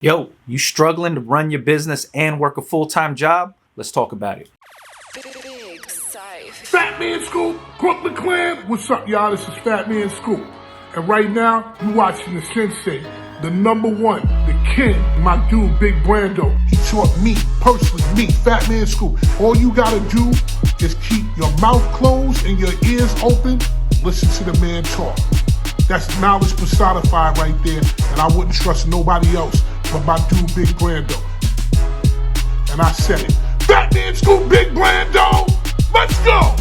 Yo, you struggling to run your business and work a full-time job? Let's talk about it. Fat Man Scoop, Brooklyn Clan. What's up, y'all? This is Fat Man Scoop. And right now, you watching the sensei, the number one, the king, my dude, Big Brando. He taught me, personally, me, Fat Man Scoop. All you gotta do is keep your mouth closed and your ears open. Listen to the man talk. That's knowledge personified right there, and I wouldn't trust nobody else but my dude, Big Brando. And I said it. Fat Man Scoop, Big Brando! Let's go!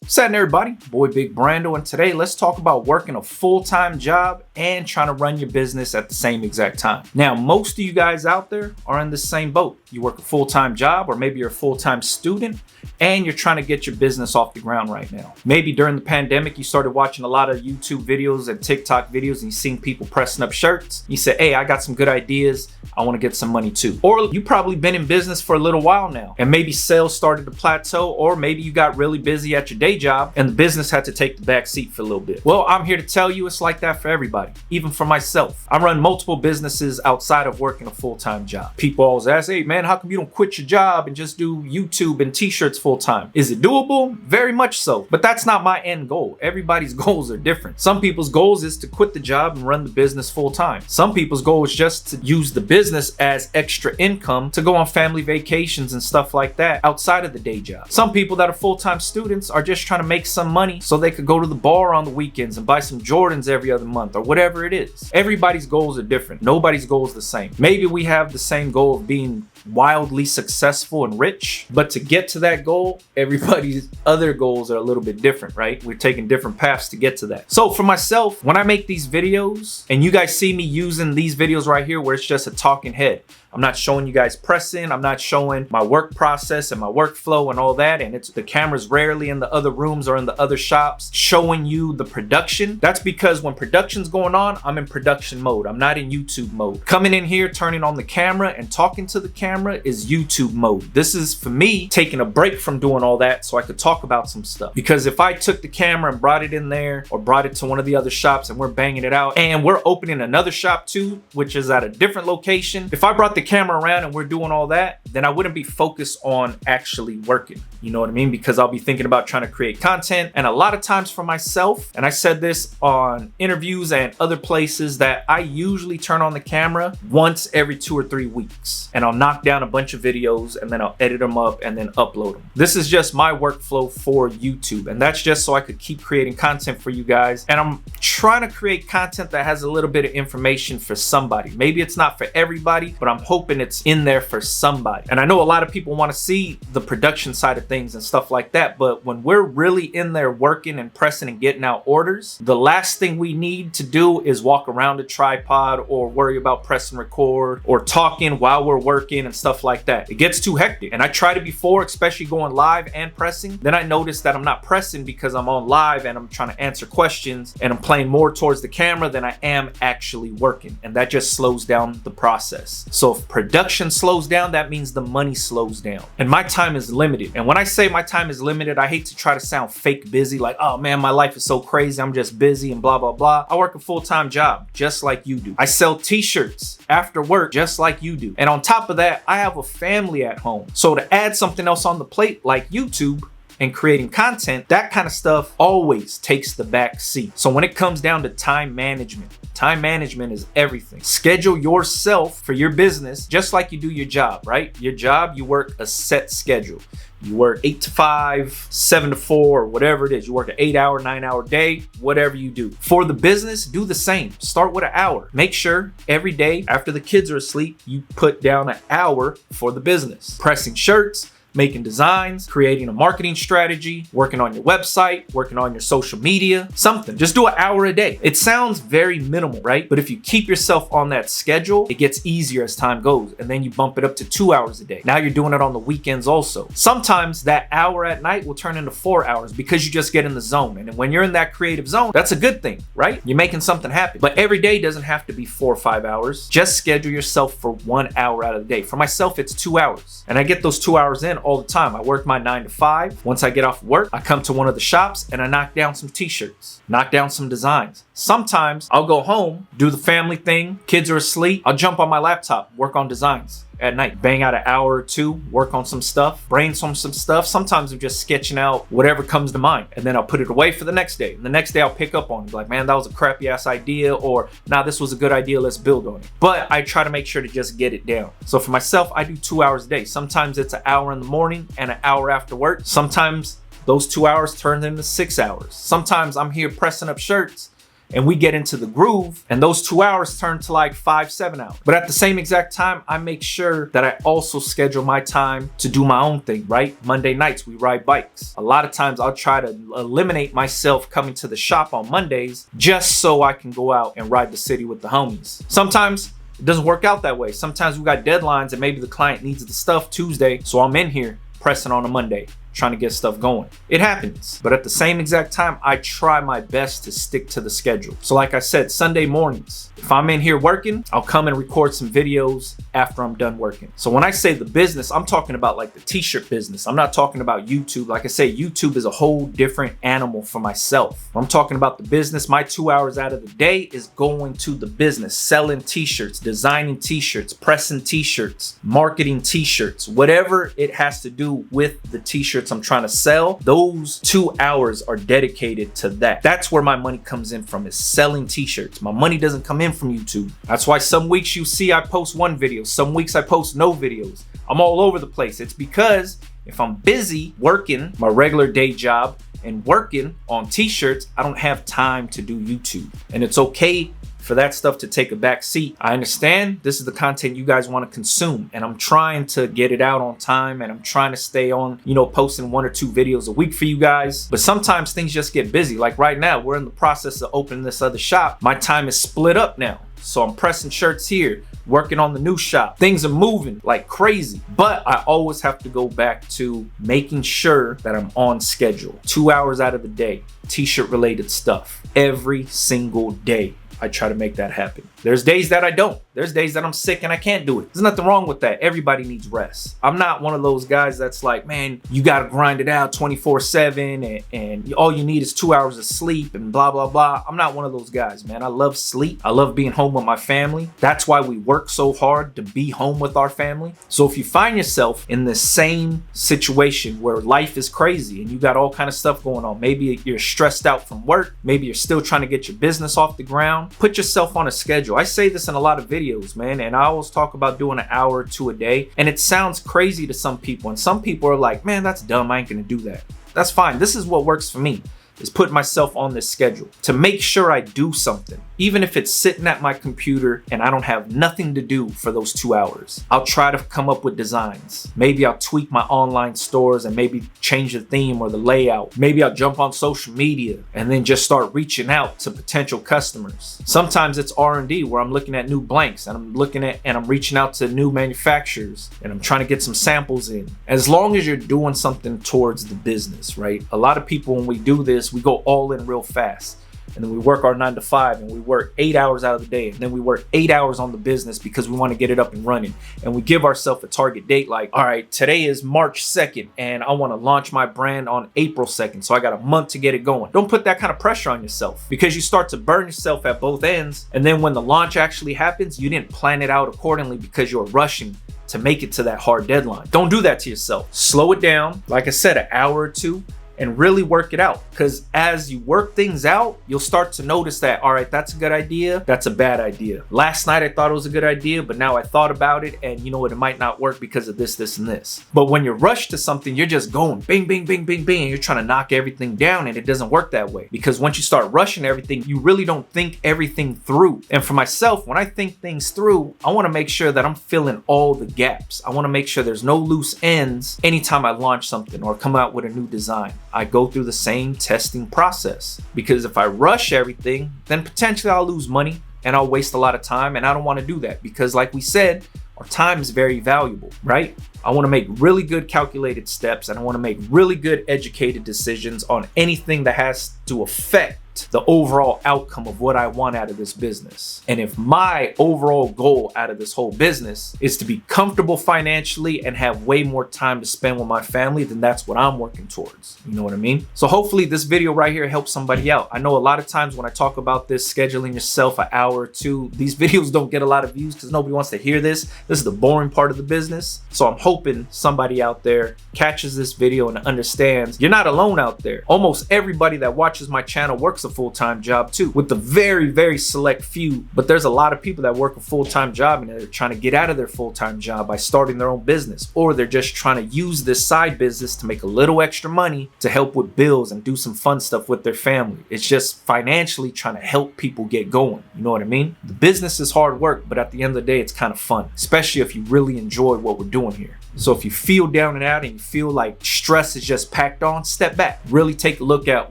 What's happening, everybody? Boy, Big Brando, and today let's talk about working a full-time job and trying to run your business at the same exact time. Now, most of you guys out there are in the same boat. You work a full-time job, or maybe you're a full-time student, and you're trying to get your business off the ground right now. Maybe during the pandemic, you started watching a lot of YouTube videos and TikTok videos, and you seen people pressing up shirts. You said, hey, I got some good ideas. I want to get some money too. Or you probably been in business for a little while now, and maybe sales started to plateau, or maybe you got really busy at your day job and the business had to take the back seat for a little bit. Well, I'm here to tell you it's like that for everybody, even for myself. I run multiple businesses outside of working a full-time job. People always ask, hey man, how come you don't quit your job and just do YouTube and t-shirts full-time? Is it doable? Very much so, but that's not my end goal. Everybody's goals are different. Some people's goals is to quit the job and run the business full-time. Some people's goal is just to use the business as extra income to go on family vacations and stuff like that outside of the day job. Some people that are full-time students are just trying to make some money so they could go to the bar on the weekends and buy some Jordans every other month or whatever it is. Everybody's goals are different. Nobody's goal is the same. Maybe we have the same goal of being wildly successful and rich, but to get to that goal, everybody's other goals are a little bit different, right? We're taking different paths to get to that. So for myself, when I make these videos and you guys see me using these videos right here where it's just a talking head, I'm not showing you guys pressing, I'm not showing my work process and my workflow and all that, and it's the camera's rarely in the other rooms or in the other shops showing you the production. That's because when production's going on, I'm in production mode. I'm not in YouTube mode. Coming in here, turning on the camera and talking to the camera is YouTube mode. This is for me taking a break from doing all that so I could talk about some stuff. Because if I took the camera and brought it in there or brought it to one of the other shops and we're banging it out and we're opening another shop too, which is at a different location, if I brought the camera around and we're doing all that, then I wouldn't be focused on actually working. You know what I mean? Because I'll be thinking about trying to create content. And a lot of times for myself, and I said this on interviews and other places, that I usually turn on the camera once every 2 or 3 weeks. And I'll knock down a bunch of videos and then I'll edit them up and then upload them. This is just my workflow for YouTube. And that's just so I could keep creating content for you guys. And I'm trying to create content that has a little bit of information for somebody. Maybe it's not for everybody, but I'm hoping it's in there for somebody. And I know a lot of people want to see the production side of things and stuff like that, but when we're really in there working and pressing and getting out orders, the last thing we need to do is walk around a tripod or worry about press and record or talking while we're working and stuff like that. It gets too hectic. And I tried it before, especially going live and pressing. Then I noticed that I'm not pressing because I'm on live and I'm trying to answer questions and I'm playing more towards the camera than I am actually working. And that just slows down the process. So if production slows down, that means the money slows down. And my time is limited. And when I say my time is limited, I hate to try to sound fake busy, like, oh man, my life is so crazy, I'm just busy and blah, blah, blah. I work a full-time job, just like you do. I sell t-shirts after work, just like you do. And on top of that, I have a family at home. So to add something else on the plate, like YouTube, and creating content, that kind of stuff always takes the back seat. So when it comes down to time management is everything. Schedule yourself for your business just like you do your job, right? Your job, you work a set schedule. You work 8 to 5, 7 to 4, or whatever it is. You work an 8-hour, 9-hour day, whatever you do. For the business, do the same. Start with an hour. Make sure every day after the kids are asleep, you put down an hour for the business. Pressing shirts, making designs, creating a marketing strategy, working on your website, working on your social media, something. Just do an hour a day. It sounds very minimal, right? But if you keep yourself on that schedule, it gets easier as time goes. And then you bump it up to 2 hours a day. Now you're doing it on the weekends also. Sometimes that hour at night will turn into 4 hours because you just get in the zone. And when you're in that creative zone, that's a good thing, right? You're making something happen. But every day doesn't have to be 4 or 5 hours. Just schedule yourself for 1 hour out of the day. For myself, it's 2 hours. And I get those 2 hours in all the time. I work my 9 to 5. Once I get off work, I come to one of the shops and I knock down some t-shirts, knock down some designs. Sometimes I'll go home, do the family thing, kids are asleep, I'll jump on my laptop, work on designs at night, bang out an hour or two, work on some stuff, brainstorm some stuff. Sometimes I'm just sketching out whatever comes to mind, and then I'll put it away for the next day. And the next day I'll pick up on it, like, man, that was a crappy ass idea, or nah, this was a good idea, let's build on it. But I try to make sure to just get it down. So for myself, I do 2 hours a day. Sometimes it's an hour in the morning and an hour after work. Sometimes those 2 hours turn into 6 hours. Sometimes I'm here pressing up shirts and we get into the groove and those 2 hours turn to like 5-7 hours. But at the same exact time, I make sure that I also schedule my time to do my own thing, right? Monday nights, we ride bikes. A lot of times I'll try to eliminate myself coming to the shop on Mondays just so I can go out and ride the city with the homies. Sometimes it doesn't work out that way. Sometimes we got deadlines and maybe the client needs the stuff Tuesday, so I'm in here pressing on a Monday, trying to get stuff going. It happens, but at the same exact time, I try my best to stick to the schedule. So like I said, Sunday mornings, if I'm in here working, I'll come and record some videos after I'm done working. So when I say the business, I'm talking about like the t-shirt business. I'm not talking about YouTube. Like I say, YouTube is a whole different animal for myself. I'm talking about the business. My 2 hours out of the day is going to the business, selling t-shirts, designing t-shirts, pressing t-shirts, marketing t-shirts, whatever it has to do with the t-shirts I'm trying to sell. Those 2 hours are dedicated to that. That's where my money comes in from, is selling t-shirts. My money doesn't come in from YouTube. That's why some weeks you see I post one video, some weeks I post no videos. I'm all over the place. It's because if I'm busy working my regular day job and working on t-shirts, I don't have time to do YouTube. And it's okay for that stuff to take a back seat. I understand this is the content you guys want to consume, and I'm trying to get it out on time, and I'm trying to stay on, posting 1 or 2 videos a week for you guys. But sometimes things just get busy. Like right now, we're in the process of opening this other shop. My time is split up now. So I'm pressing shirts here, working on the new shop. Things are moving like crazy, but I always have to go back to making sure that I'm on schedule. 2 hours out of the day, t-shirt related stuff every single day. I try to make that happen. There's days that I don't. There's days that I'm sick and I can't do it. There's nothing wrong with that. Everybody needs rest. I'm not one of those guys that's like, man, you gotta grind it out 24/7 and all you need is 2 hours of sleep and blah, blah, blah. I'm not one of those guys, man. I love sleep. I love being home with my family. That's why we work so hard to be home with our family. So if you find yourself in the same situation where life is crazy and you got all kind of stuff going on, maybe you're stressed out from work, maybe you're still trying to get your business off the ground, put yourself on a schedule. I say this in a lot of videos, man, and I always talk about doing an hour or 2 a day, and it sounds crazy to some people, and some people are like, man, that's dumb, I ain't gonna do that. That's fine. This is what works for me, is putting myself on this schedule to make sure I do something. Even if it's sitting at my computer and I don't have nothing to do for those 2 hours, I'll try to come up with designs. Maybe I'll tweak my online stores and maybe change the theme or the layout. Maybe I'll jump on social media and then just start reaching out to potential customers. Sometimes it's R&D where I'm looking at new blanks and I'm reaching out to new manufacturers and I'm trying to get some samples in. As long as you're doing something towards the business, right? A lot of people, when we do this, we go all in real fast. And then we work our 9 to 5 and we work 8 hours out of the day. And then we work 8 hours on the business because we want to get it up and running. And we give ourselves a target date like, all right, today is March 2nd and I want to launch my brand on April 2nd. So I got a month to get it going. Don't put that kind of pressure on yourself because you start to burn yourself at both ends. And then when the launch actually happens, you didn't plan it out accordingly because you're rushing to make it to that hard deadline. Don't do that to yourself. Slow it down. Like I said, an hour or 2. And really work it out, because as you work things out, you'll start to notice that, all right, that's a good idea, that's a bad idea. Last night I thought it was a good idea, but now I thought about it and you know what, it might not work because of this, this, and this. But when you're rushed to something, you're just going bing, bing, bing, bing, bing, and you're trying to knock everything down, and it doesn't work that way. Because once you start rushing everything, you really don't think everything through. And for myself, when I think things through, I want to make sure that I'm filling all the gaps. I want to make sure there's no loose ends anytime I launch something or come out with a new design. I go through the same testing process, because if I rush everything, then potentially I'll lose money and I'll waste a lot of time, and I don't want to do that because, like we said, our time is very valuable, right? I want to make really good calculated steps, and I want to make really good educated decisions on anything that has to affect affect the overall outcome of what I want out of this business. And if my overall goal out of this whole business is to be comfortable financially and have way more time to spend with my family, then that's what I'm working towards. You know what I mean? So hopefully this video right here helps somebody out. I know a lot of times when I talk about this, scheduling yourself an hour or two, these videos don't get a lot of views because nobody wants to hear this. This is the boring part of the business. So I'm hoping somebody out there catches this video and understands you're not alone out there. Almost everybody that watches my channel works a full-time job too, with the very select few, but there's a lot of people that work a full-time job and they're trying to get out of their full-time job by starting their own business, or they're just trying to use this side business to make a little extra money to help with bills and do some fun stuff with their family. It's just financially trying to help people get going. You know what I mean? The business is hard work, but at the end of the day, it's kind of fun, especially if you really enjoy what we're doing here. So if you feel down and out and you feel like stress is just packed on, step back. Really take a look at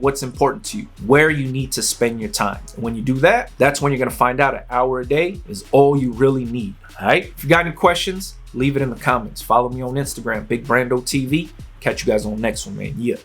what's important to you, where you need to spend your time. And when you do that, that's when you're gonna find out an hour a day is all you really need. All right? If you got any questions, leave it in the comments. Follow me on Instagram, Big Brando TV. Catch you guys on the next one, man. Yeah.